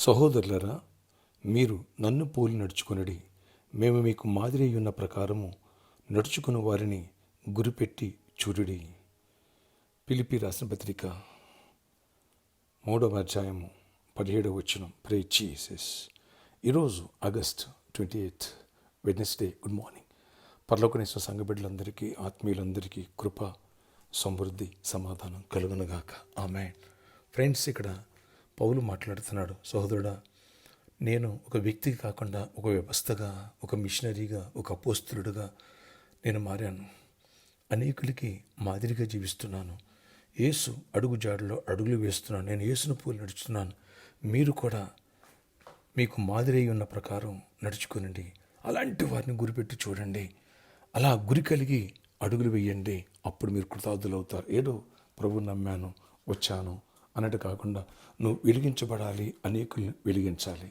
సహోదరులారా, మీరు నన్ను పోలి నడుచుకొనుడి. మేము మీకు మాదిరి ఉన్న ప్రకారము నడుచుకుని వారిని గురిపెట్టి చూడుడి. ఫిలిప్పీ రాసిన పత్రిక 3వ అధ్యాయము 17వ వచనం. Pray Jesus. ఈరోజు ఆగస్ట్ 28 వెడ్నెస్డే. Good morning. పరలోకనేశ్వర సంఘ బిడ్డలందరికీ, ఆత్మీయులందరికీ కృప, సమృద్ధి, సమాధానం కలుగునుగాక. ఆమేన్. ఫ్రెండ్స్, ఇక్కడ పౌలు మాట్లాడుతున్నాడు. సహోదరుడా, నేను ఒక వ్యక్తికి కాకుండా ఒక వ్యవస్థగా, ఒక మిషనరీగా, ఒక అపోస్తలుడుగా నేను మారాను. అనేకులకి మాదిరిగా జీవిస్తున్నాను. యేసు అడుగు జాడలో అడుగులు వేస్తున్నాను. నేను యేసును పోలి నడుస్తున్నాను. మీరు కూడా మీకు మాదిరి ఉన్న ప్రకారం నడుచుకునండి. అలాంటి వారిని గురిపెట్టి చూడండి. అలా గురి కలిగి అడుగులు వేయండి. అప్పుడు మీరు కృతజ్ఞులు అవుతారు. ఏదో ప్రభువుని నమ్మాను, వచ్చాను అన్నట్టు కాకుండా నువ్వు వెలిగించబడాలి, అనేకుల్ని వెలిగించాలి.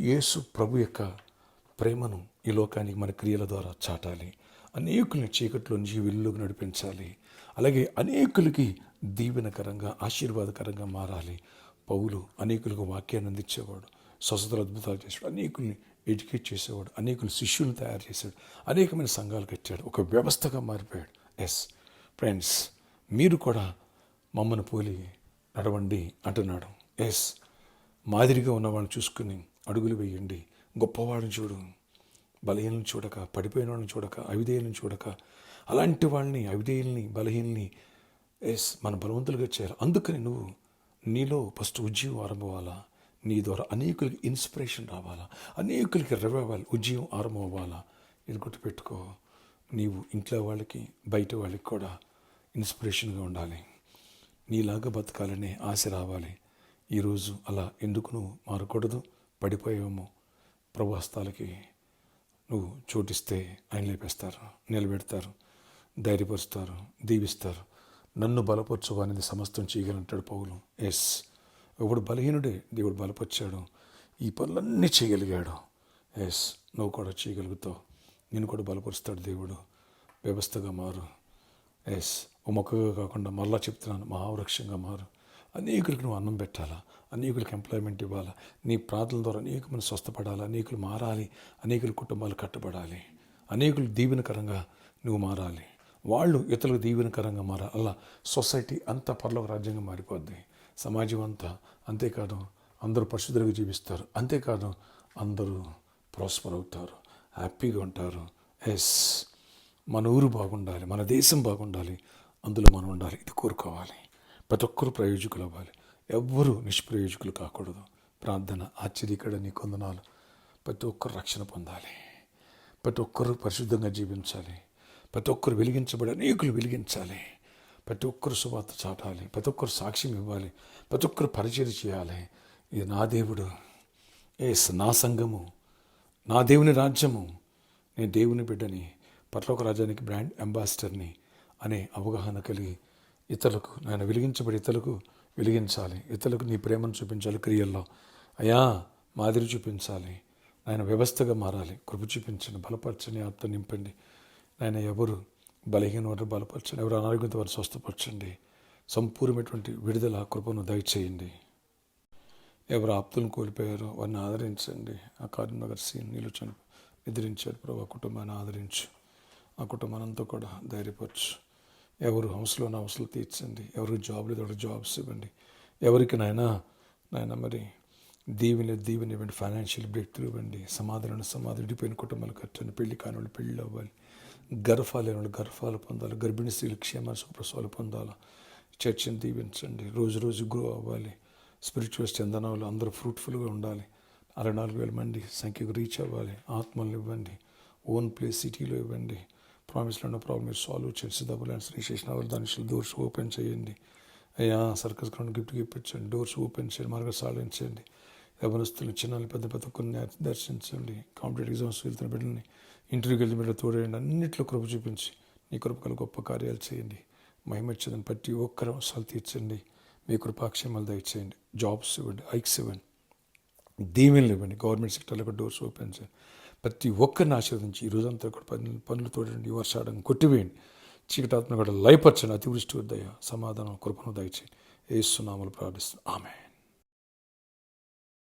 యేసు ప్రభు యొక్క ప్రేమను ఈ లోకానికి మన క్రియల ద్వారా చాటాలి. అనేకుల్ని చీకట్లో నుంచి వెలుగులోకి నడిపించాలి. అలాగే అనేకులకి దీవెనకరంగా, ఆశీర్వాదకరంగా మారాలి. పౌలు అనేకులకు వాక్యాన్ని అందించేవాడు, స్వస్థతలు, అద్భుతాలు చేశాడు, అనేకుల్ని ఎడ్యుకేట్ చేసేవాడు, అనేకులు శిష్యులను తయారు చేశాడు, అనేకమైన సంఘాలు కట్టాడు, ఒక వ్యవస్థగా మారిపోయాడు. ఎస్ ఫ్రెండ్స్, మీరు కూడా మమ్మల్ని పోలి నడవండి అంటున్నాడు. ఎస్, మాదిరిగా ఉన్నవాళ్ళని చూసుకుని అడుగులు వేయండి. గొప్పవాడిని చూడు, బలహీనలను చూడక, పడిపోయిన వాళ్ళని చూడక, అవిధేయులను చూడక, అలాంటి వాళ్ళని, అవిధేయుల్ని, బలహీనల్ని మన బలవంతులుగా చేయాలి. అందుకని నువ్వు నీలో ఫస్ట్ ఉద్యోగం ఆరంభవాలా, నీ ద్వారా అనేకులకి ఇన్స్పిరేషన్ రావాలా, అనేకులకి రివైవల్, ఉద్యోగం ఆరంభం అవ్వాలా. ఇది గుర్తుపెట్టుకో. నీవు ఇంట్లో వాళ్ళకి, బయట వాళ్ళకి కూడా ఇన్స్పిరేషన్గా ఉండాలి. నీలాగా బతకాలనే ఆశ రావాలి. ఈరోజు అలా ఎందుకు నువ్వు మారకూడదు? పడిపోయావేమో, ప్రభు హస్తాలకి నువ్వు చోటిస్తే ఆయన లేపేస్తారు, నిలబెడతారు, ధైర్యపరుస్తారు, దీవిస్తారు. నన్ను బలపరచు అనేది సమస్తం చేయగలంటాడు పౌలు. ఎస్, ఇప్పుడు బలహీనుడే దేవుడు బలపరిచాడు, ఈ పనులన్నీ చేయగలిగాడు. ఎస్, నువ్వు కూడా చేయగలుగుతావు. నేను కూడా బలపరుస్తాడు దేవుడు. వ్యవస్థగా మారు. ఎస్, ఓ మొక్కగా కాకుండా మళ్ళా చెప్తున్నాను, మహావృక్షంగా మారు. అనేకులకు నువ్వు అన్నం పెట్టాలా, అనేకులకు ఎంప్లాయ్మెంట్ ఇవ్వాలా, నీ ప్రార్థనల ద్వారా అనేకమంది స్వస్థపడాలి, అనేకులు మారాలి, అనేకుల కుటుంబాలు కట్టబడాలి, అనేకులు దీవెనకరంగా నువ్వు మారాలి, వాళ్ళు ఇతరులకు దీవెనకరంగా మారాలి. అలా సొసైటీ అంతా పరలోక రాజ్యంగా మారిపోద్ది. సమాజం అంతా. అంతేకాదు అందరూ పరిశుద్ధులుగా జీవిస్తారు. అంతేకాదు అందరూ ప్రాస్పర్ అవుతారు, హ్యాపీగా ఉంటారు. ఎస్, మన ఊరు బాగుండాలి, మన దేశం బాగుండాలి, అందులో మనం ఉండాలి. ఇది కోరుకోవాలి. ప్రతి ఒక్కరూ ప్రయోజకులు అవ్వాలి. ఎవ్వరూ నిష్ప్రయోజకులు కాకూడదు. ప్రార్థన, ఆశ్చర్యకర నీ కొందనాలు. ప్రతి ఒక్కరు రక్షణ పొందాలి. ప్రతి ఒక్కరూ పరిశుద్ధంగా జీవించాలి. ప్రతి ఒక్కరు వెలిగించబడి అనేకులు వెలిగించాలి. ప్రతి ఒక్కరు సువార్త చాటాలి. ప్రతి ఒక్కరు సాక్ష్యం ఇవ్వాలి. ప్రతి ఒక్కరు పరిచయం చేయాలి. ఇది నా దేవుడు, ఎస్, నా సంఘము, నా దేవుని రాజ్యము, నేను దేవుని బిడ్డని, పరలోక రాజ్యానికి బ్రాండ్ అంబాసిడర్ని అనే అవగాహన కలిగి ఇతరులకు నేను వెలిగించబడి ఇతరులకు వెలిగించాలి. ఇతరులకు నీ ప్రేమను చూపించాలి. క్రియల్లో అయ్యా మాదిరి చూపించాలి. ఆయన వ్యవస్థగా మారాలి. కృప చూపించండి, బలపరచండి, ఆత్మ నింపండి. ఆయన ఎవరు బలహీన వారు బలపరచండి, ఎవరు అనారోగ్యంతో వారు స్వస్థపరచండి. సంపూర్ణమైనటువంటి విడుదల కృపను దయచేయండి. ఎవరు ఆప్తులను కోల్పోయారో వారిని ఆదరించండి. ఆ కరీంనగర్ సీన్ నీళ్ళు నిద్రించాడు ప్రభు. ఆ కుటుంబాన్ని ఆదరించు. ఆ కుటుంబానంతా కూడా ధైర్యపరచు. ఎవరు హౌస్లోని హౌస్లు తీర్చండి. ఎవరికి జాబ్ లేదు ఎవరికి జాబ్స్ ఇవ్వండి. ఎవరికి నాయన మరి దీవెని ఇవ్వండి. ఫైనాన్షియల్ బ్రేక్ త్రూ ఇవ్వండి. సమాధానం విడిపోయిన కుటుంబాలు కట్టండి. పెళ్లి కాని వాళ్ళు పెళ్ళి అవ్వాలి. గర్భాలు లేని వాళ్ళు గర్భాలు పొందాలి. గర్భిణీ స్త్రీలు క్షేమ సుప్రసవాలు పొందాలి. చర్చని దీవించండి. రోజు రోజు గ్రో అవ్వాలి. స్పిరిచువల్ చందనాలు అందరూ ఫ్రూట్ఫుల్గా ఉండాలి. 64,000 మంది సంఖ్యకు రీచ్ అవ్వాలి. ఆత్మలు ఇవ్వండి. ఓన్ ప్లేస్ సిటీలో ఇవ్వండి. ప్రామిస్లో ఉన్న ప్రాబ్లం మీరు సాల్వ్ చేయండి. సిద్ధబుల్ అండ్ రిజిస్ట్రేషన్ అవ్వాలి. దాని డోర్స్ ఓపెన్ చేయండి. అయ్యా సర్కస్ గ్రౌండ్ గిఫ్ట్కి ఇప్పించండి. డోర్స్ ఓపెన్ చేయండి. మార్గం సాధించండి. యవనస్తులు చిన్నలు పెద్ద కొన్ని దర్శించండి. కాంపిటేటివ్ ఎగ్జామ్స్ వెళ్తున్న బిడ్డల్ని, ఇంటర్వ్యూకి వెళ్ళిన బిడ్డలు తోడేయండి. అన్నింటిలో కృప చూపించి నీ కృపకలు గొప్ప కార్యాలు చేయండి. మహిమచ్చదని ప్రతి ఒక్కరు అవసరాలు తీర్చండి. మీ కృపాక్షేమాలు దయచేయండి. జాబ్స్ ఇవ్వండి, హైక్స్ ఇవ్వండి, దీవెనలు ఇవ్వండి. గవర్నమెంట్ సెక్టర్లో డోర్స్ ఓపెన్ చేయండి. ప్రతి ఒక్కరిని ఆశీర్వదించి ఈ రోజంతా కూడా పనులు తోడండి. వర్షాడం కొట్టివేయండి. చీకటాత్మ కూడా లయపరచండి. అతివృష్టి దయ, సమాధానం, కృపను దయచేయండి. యేసు నామములో ప్రార్థిస్తున్నాను. ఆమేన్.